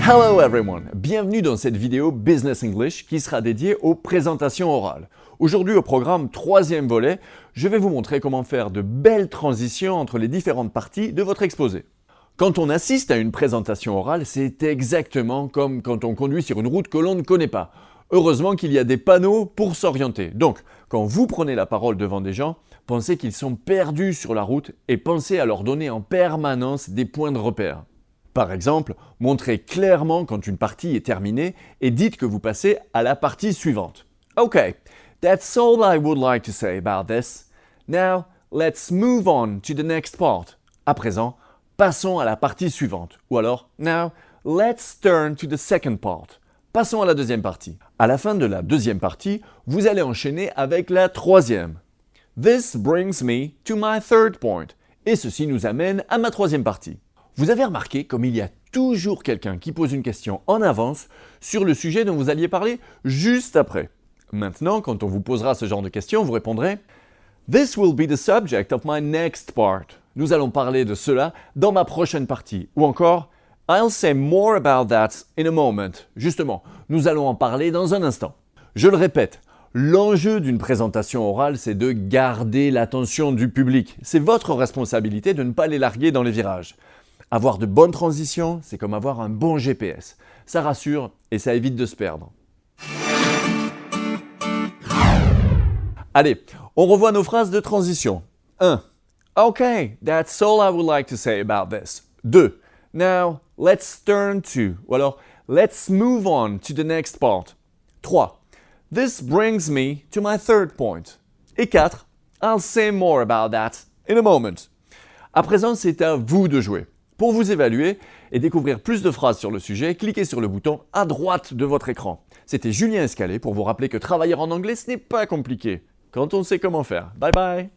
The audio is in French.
Hello everyone, bienvenue dans cette vidéo Business English qui sera dédiée aux présentations orales. Aujourd'hui au programme 3e volet, je vais vous montrer comment faire de belles transitions entre les différentes parties de votre exposé. Quand on assiste à une présentation orale, c'est exactement comme quand on conduit sur une route que l'on ne connaît pas. Heureusement qu'il y a des panneaux pour s'orienter. Donc, quand vous prenez la parole devant des gens, pensez qu'ils sont perdus sur la route et pensez à leur donner en permanence des points de repère. Par exemple, montrez clairement quand une partie est terminée et dites que vous passez à la partie suivante. Okay, that's all I would like to say about this. Now, let's move on to the next part. À présent, passons à la partie suivante. Ou alors, now, let's turn to the second part. Passons à la deuxième partie. À la fin de la deuxième partie, vous allez enchaîner avec la troisième. This brings me to my third point. Et ceci nous amène à ma troisième partie. Vous avez remarqué comme il y a toujours quelqu'un qui pose une question en avance sur le sujet dont vous alliez parler juste après. Maintenant, quand on vous posera ce genre de questions, vous répondrez « This will be the subject of my next part ». Nous allons parler de cela dans ma prochaine partie. Ou encore « I'll say more about that in a moment ». Justement, nous allons en parler dans un instant. Je le répète, l'enjeu d'une présentation orale, c'est de garder l'attention du public. C'est votre responsabilité de ne pas les larguer dans les virages. Avoir de bonnes transitions, c'est comme avoir un bon GPS. Ça rassure et ça évite de se perdre. Allez, on revoit nos phrases de transition. 1. Okay, that's all I would like to say about this. 2. Now, let's turn to, ou alors, let's move on to the next part. 3. This brings me to my third point. Et 4. I'll say more about that in a moment. À présent, c'est à vous de jouer. Pour vous évaluer et découvrir plus de phrases sur le sujet, cliquez sur le bouton à droite de votre écran. C'était Julien Escalé pour vous rappeler que travailler en anglais, ce n'est pas compliqué quand on sait comment faire. Bye bye!